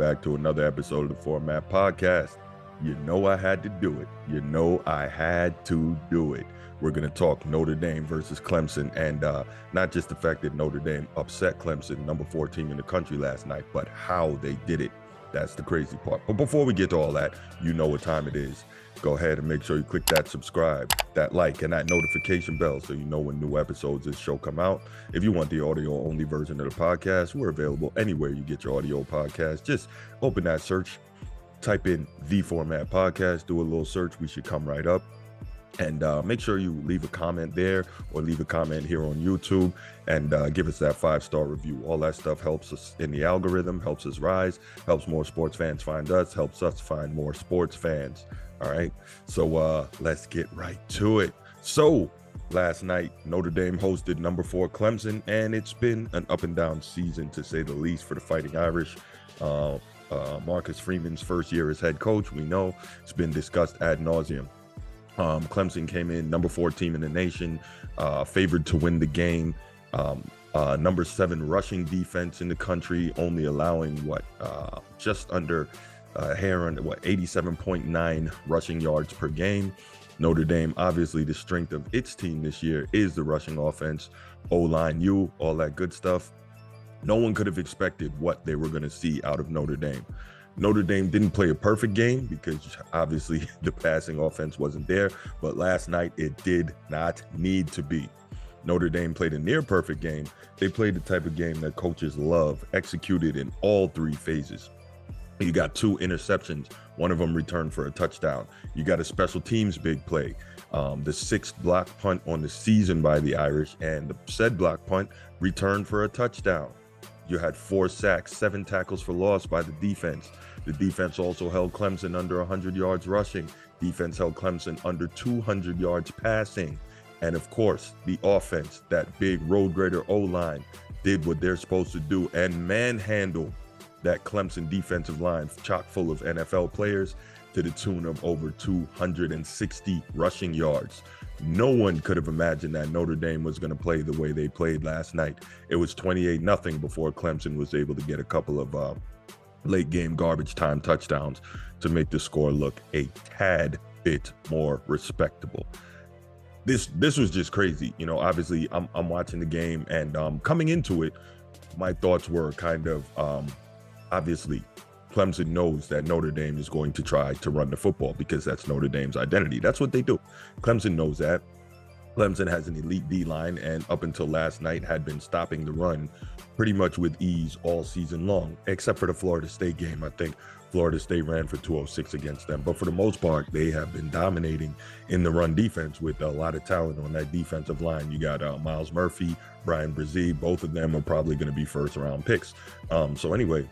back to another episode of the Format Podcast. You know I had to do it. You know I had to do it. We're going to talk Notre Dame versus Clemson, and not just the fact that Notre Dame upset Clemson, number 4 team in the country last night, but how they did it. That's the crazy part. But before we get to all that, you know what time it is. Go ahead and make sure you click that subscribe, that like, and that notification bell so you know when new episodes of this show come out. If you want the audio-only version of the podcast, we're available anywhere you get your audio podcast. Just open that search, type in The Format Podcast, do a little search. We should come right up. And make sure you leave a comment there or leave a comment here on YouTube and give us that 5-star review. All that stuff helps us in the algorithm, helps us rise, helps more sports fans find us, helps us find more sports fans. All right, so let's get right to it. So last night, Notre Dame hosted number 4 Clemson, and it's been an up and down season, to say the least, for the Fighting Irish. Marcus Freeman's first year as head coach, we know it's been discussed ad nauseum. Clemson came in number 4 team in the nation, favored to win the game. Number 7 rushing defense in the country, only allowing just under hair under 87.9 rushing yards per game. Notre Dame, obviously the strength of its team this year is the rushing offense, O-line, all that good stuff. No one could have expected what they were going to see out of Notre Dame. Notre Dame didn't play a perfect game because obviously the passing offense wasn't there, but last night it did not need to be. Notre Dame played a near perfect game. They played the type of game that coaches love, executed in all 3 phases. You got 2 interceptions, one of them returned for a touchdown. You got a special teams big play, the 6th block punt on the season by the Irish, and the said block punt returned for a touchdown. You had 4 sacks, 7 tackles for loss by the defense. The defense also held Clemson under 100 yards rushing. Defense held Clemson under 200 yards passing. And of course, the offense, that big road grader O-line, did what they're supposed to do and manhandled that Clemson defensive line, chock full of NFL players, to the tune of over 260 rushing yards. No one could have imagined that Notre Dame was going to play the way they played last night. It was 28-0 before Clemson was able to get a couple of late game garbage time touchdowns to make the score look a tad bit more respectable. This was just crazy. You know, obviously I'm watching the game, and coming into it, my thoughts were kind of obviously Clemson knows that Notre Dame is going to try to run the football because that's Notre Dame's identity. That's what they do. Clemson knows that. Clemson has an elite D-line, and up until last night had been stopping the run pretty much with ease all season long, except for the Florida State game. I think Florida State ran for 206 against them. But for the most part, they have been dominating in the run defense with a lot of talent on that defensive line. You got Miles Murphy, Brian Brzee. Both of them are probably going to be first-round picks. So anyway,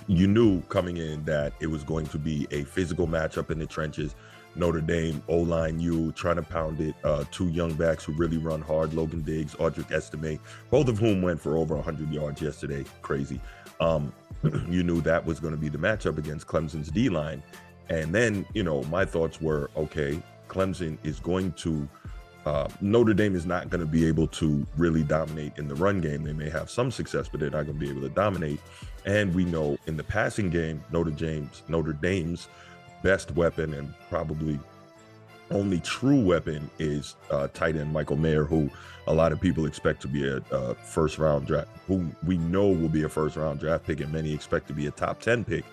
you knew coming in that it was going to be a physical matchup in the trenches. Notre Dame, O-line, trying to pound it. 2 young backs who really run hard, Logan Diggs, Audric Estime, both of whom went for over 100 yards yesterday. Crazy. You knew that was going to be the matchup against Clemson's D-line. And then, you know, my thoughts were, okay, Clemson is going to Notre Dame is not going to be able to really dominate in the run game. They may have some success, but they're not going to be able to dominate. And we know in the passing game, Notre Dame's best weapon and probably only true weapon is tight end Michael Mayer, who a lot of people expect to be a first-round draft, who we know will be a first-round draft pick, and many expect to be a top 10 pick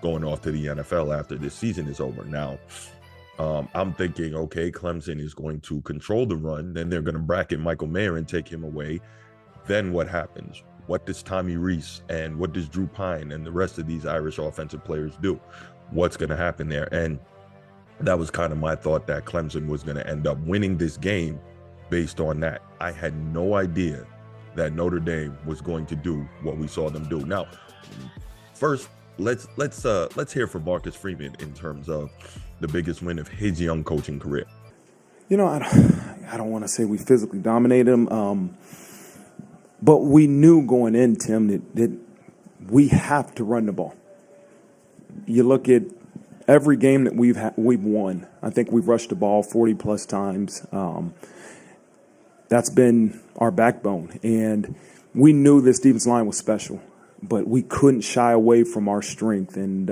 going off to the NFL after this season is over. Now, I'm thinking, okay, Clemson is going to control the run, then they're going to bracket Michael Mayer and take him away. Then what happens? What does Tommy Rees and what does Drew Pine and the rest of these Irish offensive players do? What's going to happen there? And that was kind of my thought, that Clemson was going to end up winning this game based on that. I had no idea that Notre Dame was going to do what we saw them do. Now, first, let's hear from Marcus Freeman in terms of the biggest win of his young coaching career. You know, I don't want to say we physically dominated them, but we knew going in, Tim, that we have to run the ball. You look at every game that we've won. I think we've rushed the ball 40-plus times. That's been our backbone, and we knew this defensive line was special. but we couldn't shy away from our strength. And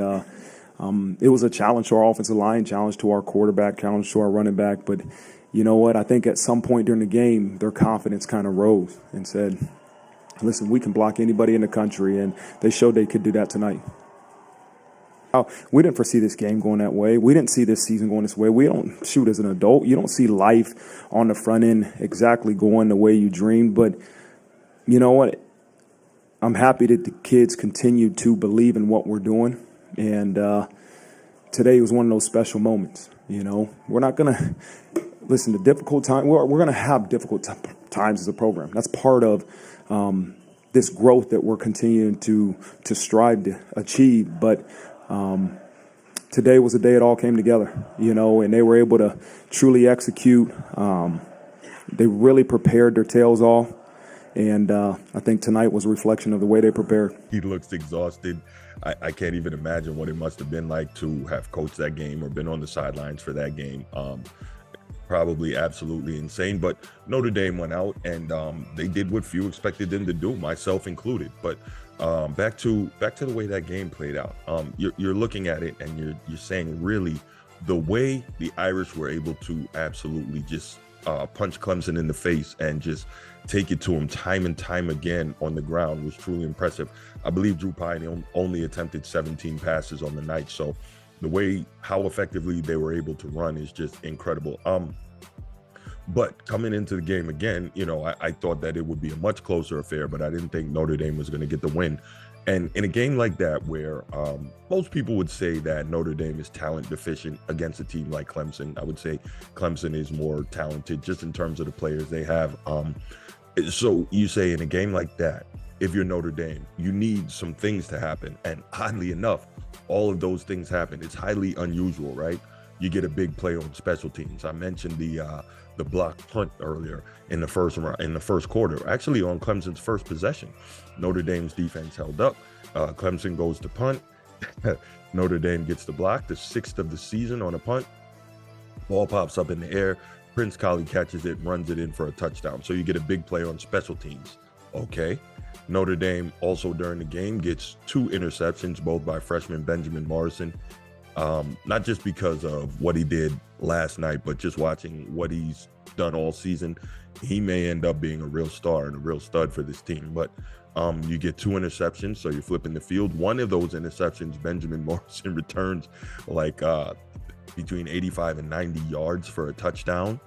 it was a challenge to our offensive line, challenge to our quarterback, challenge to our running back. But you know what? I think at some point during the game, their confidence kind of rose and said, listen, we can block anybody in the country. And they showed they could do that tonight. We didn't foresee this game going that way. We didn't see this season going this way. We don't shoot as an adult. You don't see life on the front end exactly going the way you dreamed. But you know what? I'm happy that the kids continue to believe in what we're doing. And today was one of those special moments. You know, we're not going to listen to difficult time. We're going to have difficult times as a program. That's part of this growth that we're continuing to strive to achieve. But today was the day it all came together, you know, and they were able to truly execute. They really prepared their tails off. And I think tonight was a reflection of the way they prepared. He looks exhausted. I can't even imagine what it must have been like to have coached that game or been on the sidelines for that game. Probably absolutely insane. But Notre Dame went out and they did what few expected them to do, myself included. But back to the way that game played out. You're looking at it and you're saying really the way the Irish were able to absolutely just punch Clemson in the face and just take it to him time and time again on the ground was truly impressive. I believe Drew Pine only attempted 17 passes on the night. So the way how effectively they were able to run is just incredible. But coming into the game again, you know, I thought that it would be a much closer affair, but I didn't think Notre Dame was going to get the win. And in a game like that, where most people would say that Notre Dame is talent deficient against a team like Clemson, I would say Clemson is more talented just in terms of the players they have. So you say in a game like that, if you're Notre Dame, you need some things to happen. And oddly enough, all of those things happen. It's highly unusual, right? You get a big play on special teams. I mentioned the block punt earlier in the first quarter, actually on Clemson's first possession. Notre Dame's defense held up. Clemson goes to punt. Notre Dame gets the block, the 6th of the season on a punt. Ball pops up in the air. Prince Collie catches it, runs it in for a touchdown. So you get a big play on special teams. Okay. Notre Dame also during the game gets 2 interceptions, both by freshman Benjamin Morrison. Not just because of what he did last night, but just watching what he's done all season. He may end up being a real star and a real stud for this team. But you get 2 interceptions, so you're flipping the field. One of those interceptions, Benjamin Morrison returns like between 85 and 90 yards for a touchdown.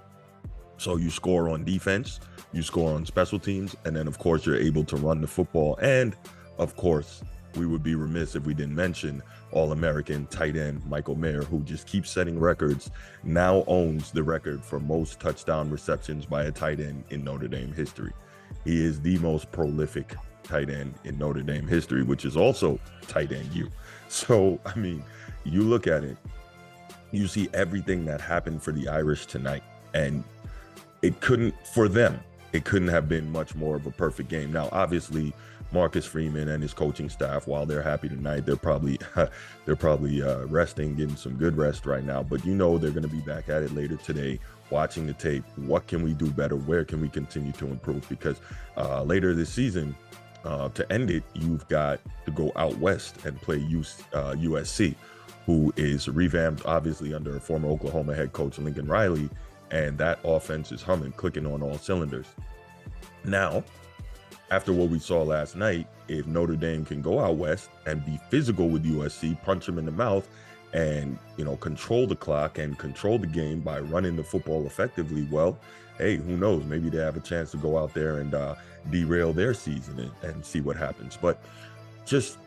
So you score on defense, you score on special teams, and then, of course, you're able to run the football. And, of course, we would be remiss if we didn't mention All-American tight end Michael Mayer, who just keeps setting records, now owns the record for most touchdown receptions by a tight end in Notre Dame history. He is the most prolific tight end in Notre Dame history, which is also tight end U. So, I mean, you look at it, you see everything that happened for the Irish tonight, and it couldn't have been much more of a perfect game. Now, obviously, Marcus Freeman and his coaching staff, while they're happy tonight, they're probably resting, getting some good rest right now. But you know they're going to be back at it later today, watching the tape. What can we do better? Where can we continue to improve? Because later this season, to end it, you've got to go out west and play USC, who is revamped, obviously, under a former Oklahoma head coach, Lincoln Riley. And that offense is humming, clicking on all cylinders. Now, after what we saw last night, if Notre Dame can go out west and be physical with USC, punch them in the mouth, and control the clock and control the game by running the football effectively, well, hey, who knows? Maybe they have a chance to go out there and derail their season and see what happens. But just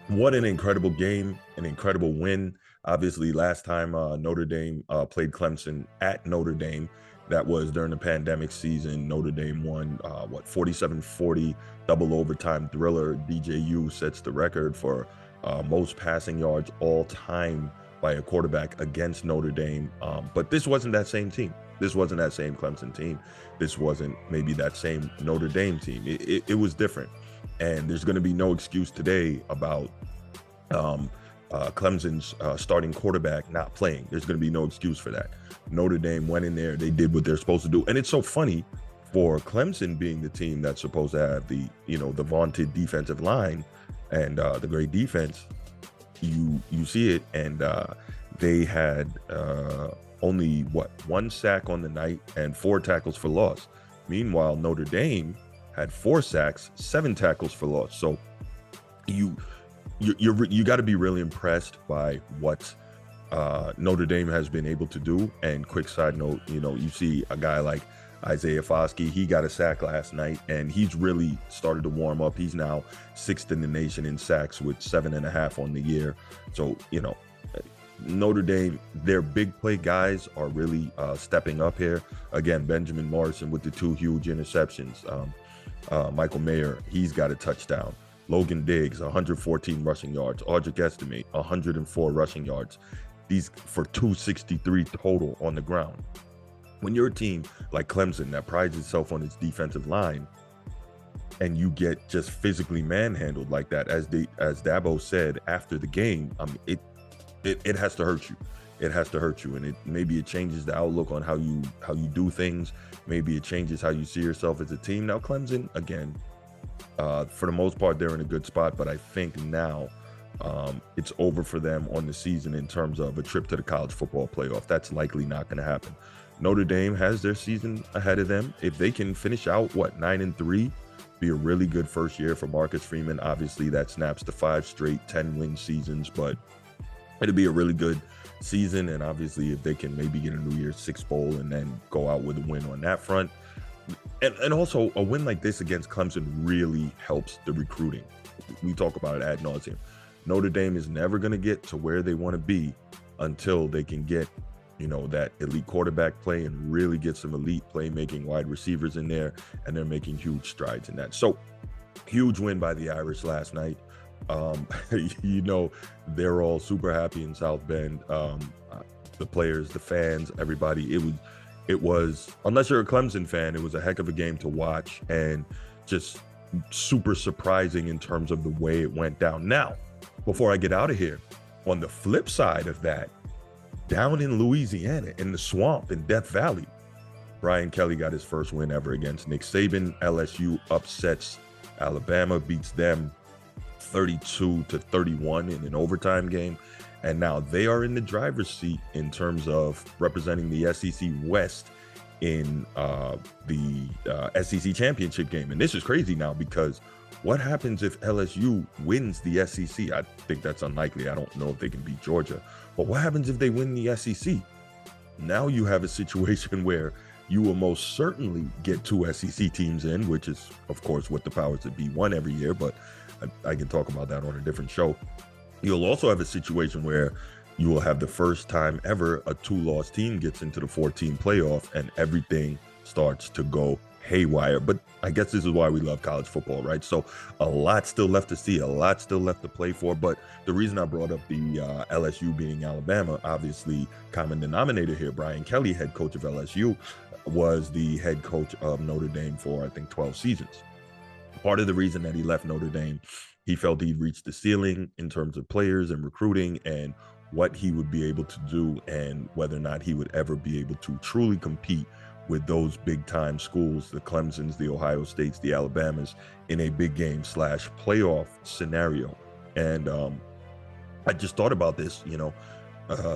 what an incredible game, an incredible win. Obviously, last time Notre Dame played Clemson at Notre Dame, that was during the pandemic season. Notre Dame won, 47-40, double overtime thriller. DJU sets the record for most passing yards all time by a quarterback against Notre Dame. But this wasn't that same team. This wasn't that same Clemson team. This wasn't maybe that same Notre Dame team. It was different. And there's going to be no excuse today about Clemson's starting quarterback not playing. There's going to be no excuse for that. Notre Dame went in there. They did what they're supposed to do. And it's so funny for Clemson being the team that's supposed to have the, the vaunted defensive line and the great defense, you see it, and they had only one sack on the night and 4 tackles for loss. Meanwhile, Notre Dame had 4 sacks, 7 tackles for loss. So you got to be really impressed by what Notre Dame has been able to do. And quick side note, you see a guy like Isaiah Foskey, he got a sack last night, and he's really started to warm up. He's now 6th in the nation in sacks with 7.5 on the year. So, Notre Dame, their big play guys are really stepping up here. Again, Benjamin Morrison with the 2 huge interceptions. Michael Mayer, he's got a touchdown. Logan Diggs, 114 rushing yards. Audric Estime, 104 rushing yards. These for 263 total on the ground. When you're a team like Clemson that prides itself on its defensive line, and you get just physically manhandled like that, as Dabo said after the game, it has to hurt you. It has to hurt you, and maybe it changes the outlook on how you do things. Maybe it changes how you see yourself as a team. Now, Clemson, again, for the most part, they're in a good spot, but I think now it's over for them on the season in terms of a trip to the college football playoff. That's likely not going to happen. Notre Dame has their season ahead of them. If they can finish out 9-3, be a really good first year for Marcus Freeman. Obviously, that snaps to 5 straight 10-win seasons, but it'll be a really good season. And obviously, if they can maybe get a New Year's Six bowl and then go out with a win on that front, and also a win like this against Clemson really helps the recruiting. We talk about it ad nauseum. Notre Dame is never going to get to where they want to be until they can get, that elite quarterback play and really get some elite playmaking wide receivers in there, and they're making huge strides in that. So, huge win by the Irish last night. They're all super happy in South Bend. The players, the fans, everybody. It was, unless you're a Clemson fan, it was a heck of a game to watch, and just super surprising in terms of the way it went down. Now, before I get out of here, on the flip side of that, down in Louisiana, in the swamp in Death Valley, Brian Kelly got his first win ever against Nick Saban. LSU upsets Alabama, beats them 32-31 in an overtime game. And now they are in the driver's seat in terms of representing the SEC West in the SEC championship game. And this is crazy now, because what happens if LSU wins the SEC? I think that's unlikely. I don't know if they can beat Georgia. But what happens if they win the SEC? Now you have a situation where you will most certainly get 2 SEC teams in, which is, of course, what the powers that be won every year. But I can talk about that on a different show. You'll also have a situation where you will have the first time ever a 2-loss team gets into the 4-team playoff, and everything starts to go haywire. But I guess this is why we love college football, right? So a lot still left to see, a lot still left to play for. But the reason I brought up the LSU beating Alabama, obviously common denominator here, Brian Kelly, head coach of LSU, was the head coach of Notre Dame for, I think, 12 seasons. Part of the reason that he left Notre Dame, he felt he'd reached the ceiling in terms of players and recruiting and what he would be able to do, and whether or not he would ever be able to truly compete with those big time schools, the Clemsons, the Ohio States, the Alabamas, in a big game / playoff scenario. And I just thought about this,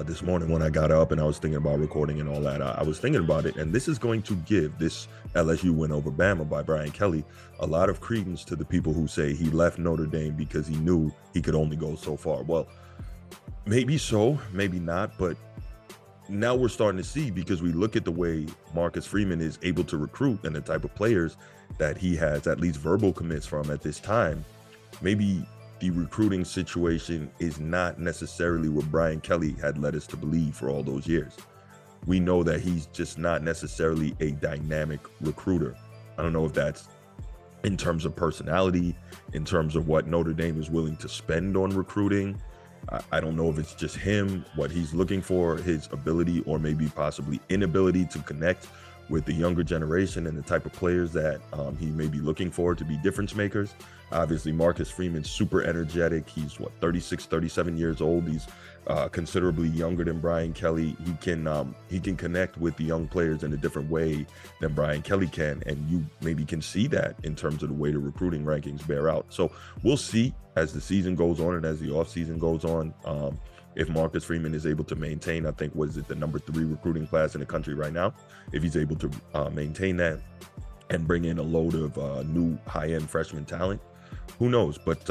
this morning when I got up and I was thinking about recording and all that. I was thinking about it, and this is going to give this LSU win over Bama by Brian Kelly a lot of credence to the people who say he left Notre Dame because he knew he could only go so far. Well, maybe so, maybe not, but now we're starting to see, because we look at the way Marcus Freeman is able to recruit and the type of players that he has at least verbal commits from at this time. Maybe the recruiting situation is not necessarily what Brian Kelly had led us to believe for all those years. We know that he's just not necessarily a dynamic recruiter. I don't know if that's in terms of personality, in terms of what Notre Dame is willing to spend on recruiting. I don't know if it's just him, what he's looking for, his ability or maybe possibly inability to connect with the younger generation and the type of players that he may be looking for to be difference makers. Obviously, Marcus Freeman's super energetic. He's 36, 37 years old. He's considerably younger than Brian Kelly. He can connect with the young players in a different way than Brian Kelly can, and you maybe can see that in terms of the way the recruiting rankings bear out. So we'll see as the season goes on and as the offseason goes on, if Marcus Freeman is able to maintain, I think, was it the number 3 recruiting class in the country right now? If he's able to maintain that and bring in a load of new high-end freshman talent, who knows? But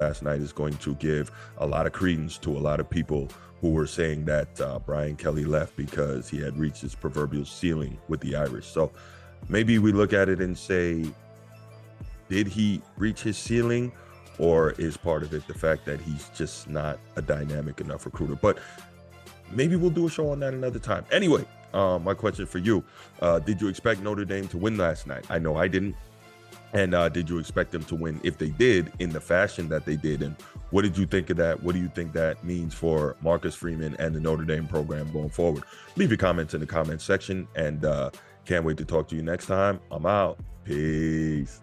last night is going to give a lot of credence to a lot of people who were saying that Brian Kelly left because he had reached his proverbial ceiling with the Irish. So maybe we look at it and say, did he reach his ceiling? Or is part of it the fact that he's just not a dynamic enough recruiter? But maybe we'll do a show on that another time. Anyway, my question for you, did you expect Notre Dame to win last night? I know I didn't. And did you expect them to win, if they did, in the fashion that they did? And what did you think of that? What do you think that means for Marcus Freeman and the Notre Dame program going forward? Leave your comments in the comments section, and can't wait to talk to you next time. I'm out. Peace.